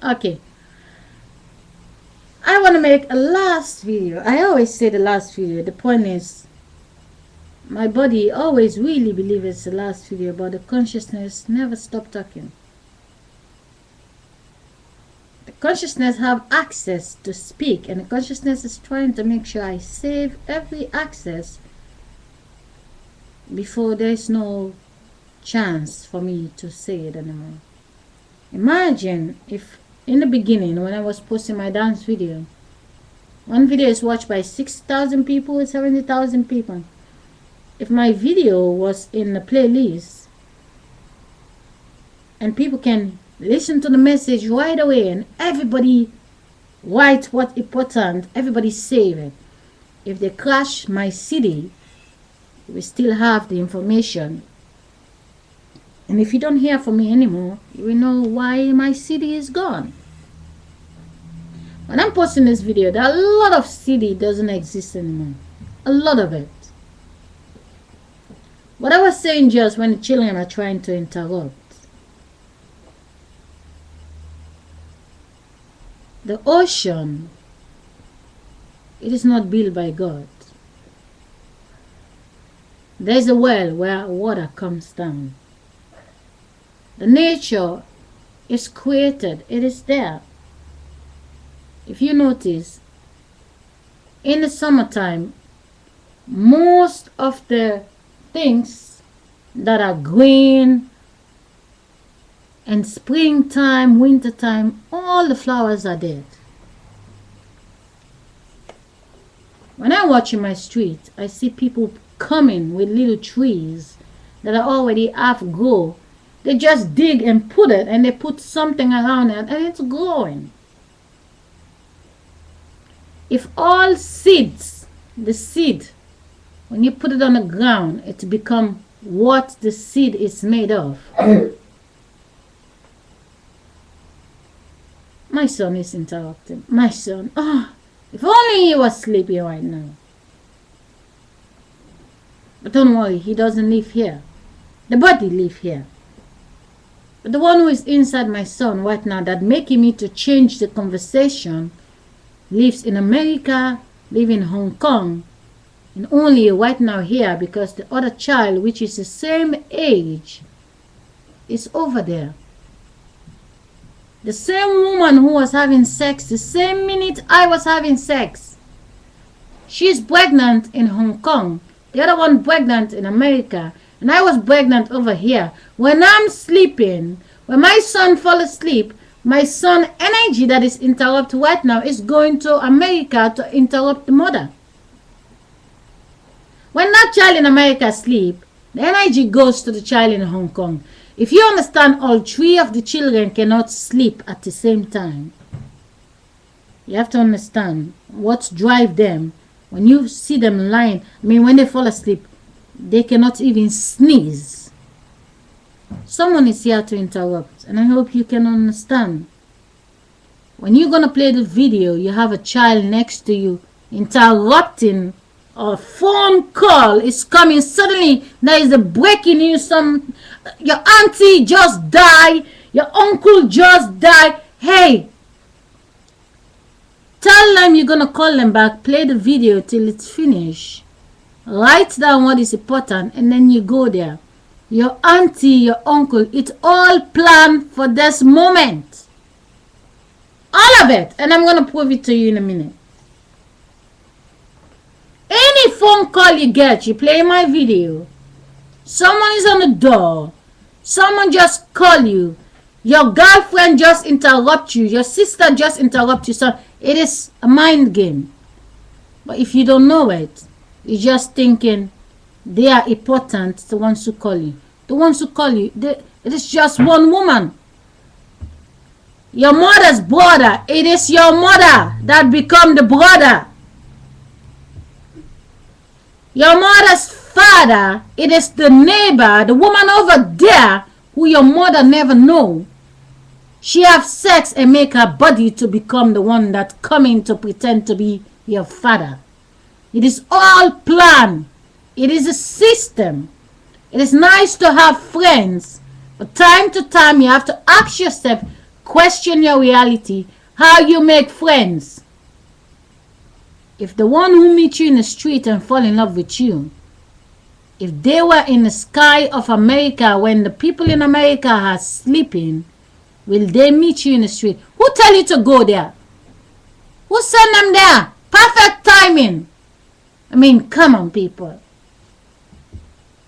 Okay. I want to make a last video. I always say the last video. The point is, my body always really believes it's the last video, but the consciousness never stop talking. The consciousness have access to speak, and the consciousness is trying to make sure I save every access before there's no chance for me to say it anymore. Imagine if in the beginning, when I was posting my dance video, one video is watched by 60,000 people, 70,000 people. If my video was in the playlist and people can listen to the message right away and everybody write what important, everybody save it. If they crash my CD, we still have the information. And if you don't hear from me anymore, you will know why my CD is gone. When I'm posting this video, there are a lot of CD doesn't exist anymore. A lot of it. What I was saying just when the children are trying to interrupt. The ocean, it is not built by God. There is a well where water comes down. The nature is created. It is there. If you notice, in the summertime, most of the things that are green, and springtime, wintertime, all the flowers are dead. When I watch in my street, I see people coming with little trees that are already half grown. They just dig and put it, and they put something around it, and it's growing. If all seeds, the seed, when you put it on the ground, it becomes what the seed is made of. My son is interrupting. My son, if only he was sleeping right now. But don't worry, he doesn't live here. The body live here. But the one who is inside my son right now that making me to change the conversation lives in America, live in Hong Kong, and only right now here because the other child, which is the same age, is over there. The same woman who was having sex, the same minute I was having sex, she's pregnant in Hong Kong, the other one pregnant in America, and I was pregnant over here. When I'm sleeping, when my son fall asleep, my son energy that is interrupted right now is going to America to interrupt the mother. When that child in America sleep, the energy goes to the child in Hong Kong. If you understand, all three of the children cannot sleep at the same time. You have to understand what drives them. When you see them lying, when they fall asleep, they cannot even sneeze. Someone is here to interrupt, and I hope you can understand. When you're going to play the video, you have a child next to you interrupting. A phone call is coming. Suddenly, there is a breaking news. Your auntie just died. Your uncle just died. Hey, tell them you're going to call them back. Play the video till it's finished. Write down what is important, and then you go there. Your auntie, your uncle, it's all planned for this moment. All of it. And I'm going to prove it to you in a minute. Any phone call you get, you play my video. Someone is on the door. Someone just call you. Your girlfriend just interrupt you. Your sister just interrupt you. So it is a mind game. But if you don't know it, you're just thinking they are important, the ones who call you. The ones who call you, it is just one woman. Your mother's brother, it is your mother that become the brother. Your mother's father, it is the neighbor, the woman over there who your mother never know. She have sex and make her body to become the one that coming to pretend to be your father. It is all planned. It is a system. It is nice to have friends, but time to time you have to ask yourself question your reality, how you make friends. If the one who meets you in the street and fall in love with you, if they were in the sky of America when the people in America are sleeping, will they meet you in the street? Who tell you to go there? Who send them there? Perfect timing. I mean, come on, people.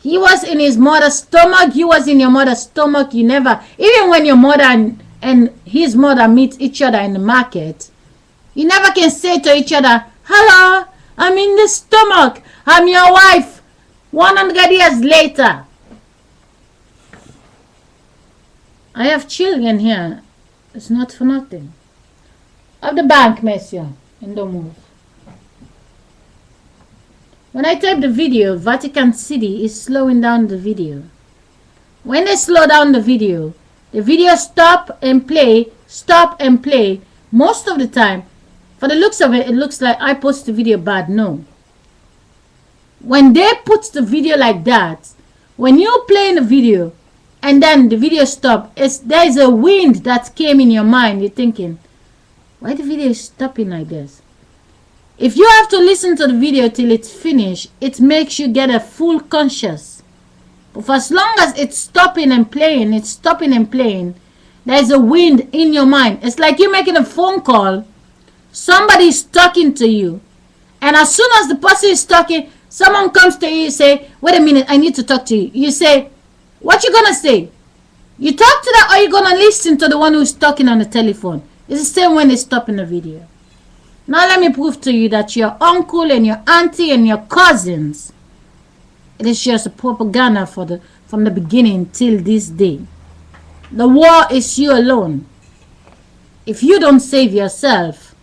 He was in his mother's stomach. You was in your mother's stomach. You never, even when your mother and his mother meet each other in the market, you never can say to each other, hello, I'm in the stomach. I'm your wife. 100 years later. I have children here. It's not for nothing. Of the bank, monsieur, and don't move. When I type the video, Vatican City is slowing down the video. When they slow down the video stop and play, most of the time. For the looks of it, it looks like I post the video bad. No. When they put the video like that, when you play in the video and then the video stop, there's a wind that came in your mind. You're thinking, why the video is stopping like this? If you have to listen to the video till it's finished, it makes you get a full conscious. But for as long as it's stopping and playing, there's a wind in your mind. It's like you're making a phone call. Somebody's talking to you. And as soon as the person is talking, someone comes to you and say, wait a minute, I need to talk to you. You say, what you gonna say? You talk to that or you gonna listen to the one who's talking on the telephone? It's the same when they stop in the video. Now let me prove to you that your uncle and your auntie and your cousins, it is just a propaganda from the beginning till this day. The war is you alone. If you don't save yourself,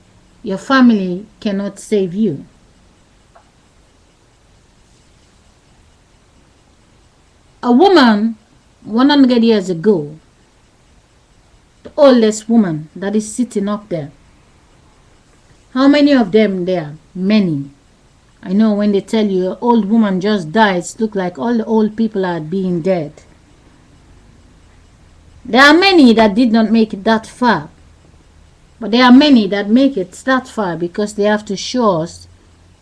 your family cannot save you. A woman 100 years ago, the oldest woman that is sitting up there, how many of them there? Many. I know when they tell you an old woman just died, it looks like all the old people are being dead. There are many that did not make it that far. But there are many that make it that far because they have to show us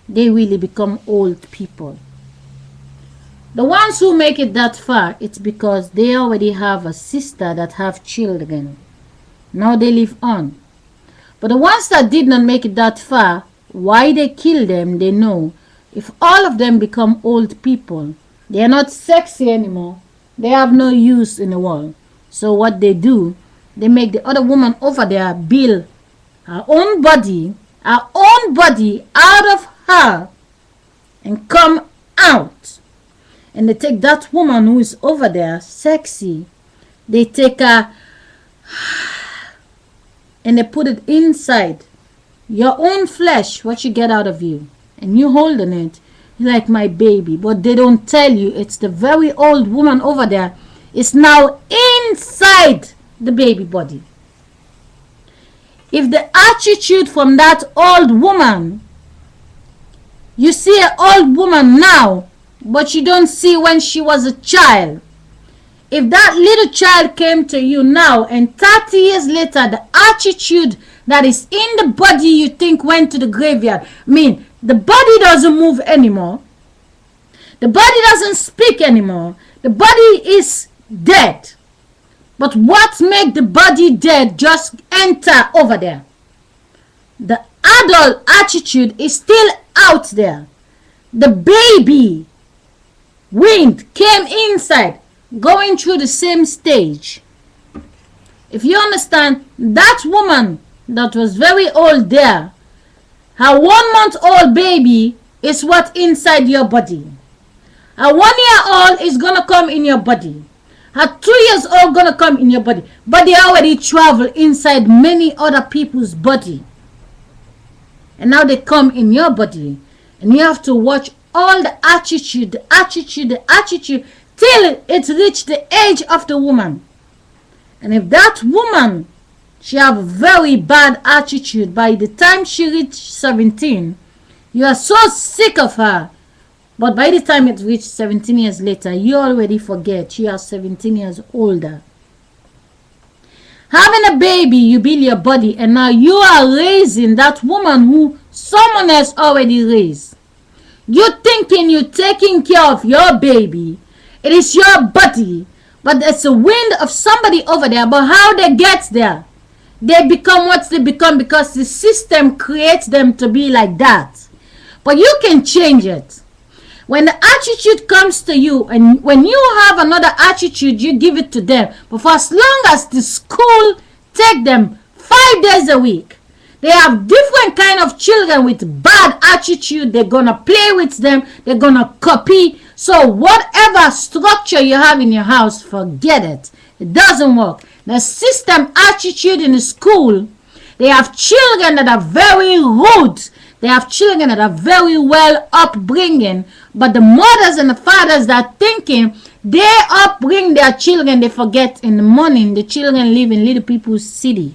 they really become old people. The ones who make it that far, it's because they already have a sister that have children. Now they live on. But the ones that did not make it that far, why they kill them, they know. If all of them become old people, they are not sexy anymore. They have no use in the world. So what they do, they make the other woman over there build her own body out of her and come out. And they take that woman who is over there, sexy, they take her and they put it inside your own flesh, what you get out of you, and you holding it like my baby. But they don't tell you it's the very old woman over there is now inside the baby body. If the attitude from that old woman, you see an old woman now, but you don't see when she was a child. If that little child came to you now and 30 years later, the attitude that is in the body you think went to the graveyard. I mean, the body doesn't move anymore. The body doesn't speak anymore. The body is dead. But what makes the body dead just enter over there? The adult attitude is still out there. The baby wind came inside, going through the same stage. If you understand, that woman that was very old there, her 1 month old baby is what inside your body. Her 1 year old is gonna come in your body. Her 2 years old gonna come in your body. But they already travel inside many other people's body. And now they come in your body. And you have to watch all the attitude till it reached the age of the woman. And if that woman, she have a very bad attitude, by the time she reached 17, you are so sick of her. But by the time it reached 17 years later, you already forget you are 17 years older. Having a baby, you build your body, and now you are raising that woman who someone else already raised. You're thinking you're taking care of your baby. It is your body, but it's a wind of somebody over there. But how they get there? They become what they become because the system creates them to be like that. But you can change it. When the attitude comes to you, and when you have another attitude, you give it to them. But for as long as the school take them 5 days a week, they have different kind of children with bad attitude. They're going to play with them. They're going to copy. So whatever structure you have in your house, forget it. It doesn't work. The system attitude in the school, they have children that are very rude. They have children that are very well upbringing, but the mothers and the fathers that are thinking they upbring their children, they forget in the morning the children live in little people's city.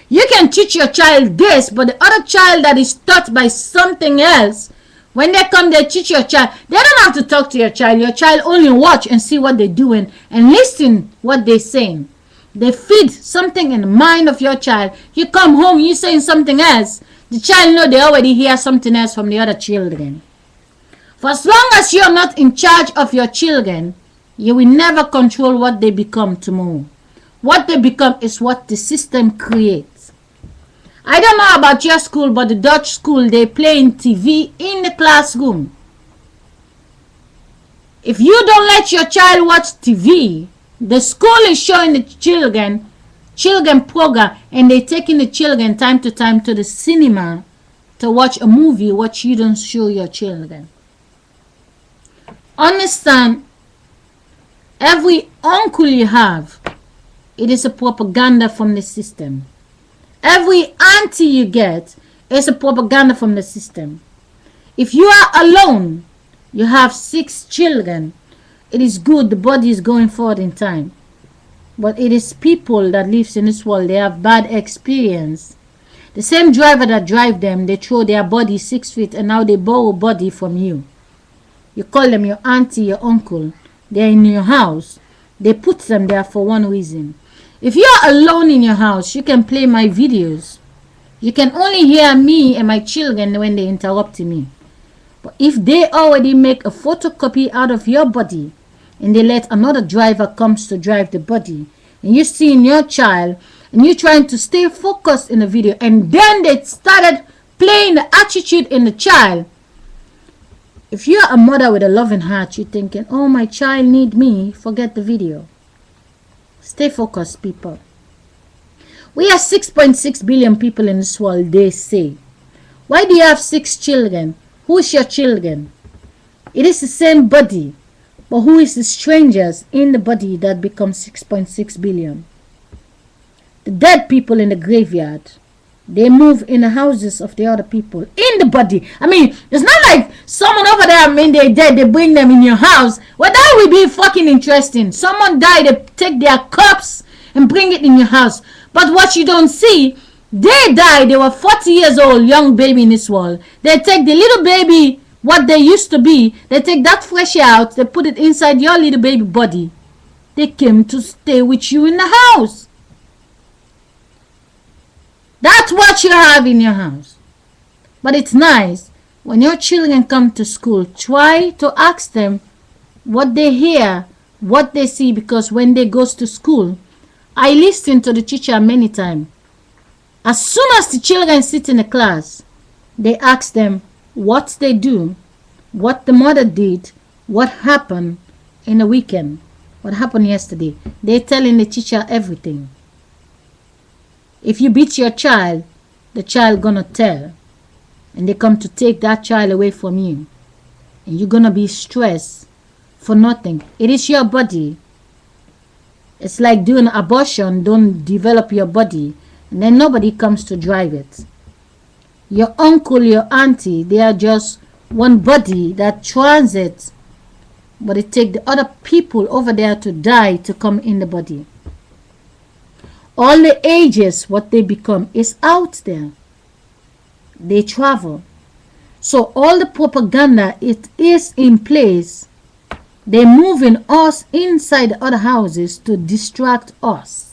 You can teach your child this, but the other child that is taught by something else, when they come, they teach your child. They don't have to talk to your child. Your child only watch and see what they're doing and listen what they're saying. They feed something in the mind of your child. You come home, you're saying something else. The child know they already hear something else from the other children. For as long as you're not in charge of your children, you will never control what they become tomorrow. What they become is what the system creates. I don't know about your school, but the Dutch school, they play in TV in the classroom. If you don't let your child watch TV, the school is showing the children program, and they taking the children time to time to the cinema to watch a movie what you don't show your children. Understand, every uncle you have, it is a propaganda from the system. Every auntie you get is a propaganda from the system. If you are alone, you have 6 children, it is good, the body is going forward in time. But it is people that lives in this world, they have bad experience. The same driver that drive them, they throw their body 6 feet and now they borrow body from you. You call them your auntie, your uncle. They're in your house. They put them there for one reason. If you're alone in your house, you can play my videos. You can only hear me and my children when they interrupt me. But if they already make a photocopy out of your body, and they let another driver comes to drive the body, and you see in your child, and you're trying to stay focused in the video, and then they started playing the attitude in the child. If you're a mother with a loving heart, you're thinking, oh, my child need me, forget the video. Stay focused, people. We have 6.6 billion people in this world, they say. Why do you have 6 children? Who's your children? It is the same body. But who is the strangers in the body that becomes 6.6 billion? The dead people in the graveyard. They move in the houses of the other people. In the body. I mean, it's not like someone over there, I mean, they're dead, they bring them in your house. Well, that would be fucking interesting. Someone died, they take their corpse and bring it in your house. But what you don't see, they died, they were 40 years old, young baby in this world. They take the little baby, what they used to be, they take that flesh out, they put it inside your little baby body. They came to stay with you in the house. That's what you have in your house. But it's nice, when your children come to school, try to ask them what they hear, what they see, because when they go to school, I listen to the teacher many times. As soon as the children sit in the class, they ask them, what they do, what the mother did, what happened in the weekend, what happened yesterday. They're telling the teacher everything. If you beat your child, the child gonna tell. And they come to take that child away from you. And you're gonna be stressed for nothing. It is your body. It's like doing an abortion, don't develop your body. And then nobody comes to drive it. Your uncle, your auntie, they are just one body that transit, but it takes the other people over there to die to come in the body. All the ages, what they become is out there. They travel. So all the propaganda, it is in place. They're moving us inside the other houses to distract us.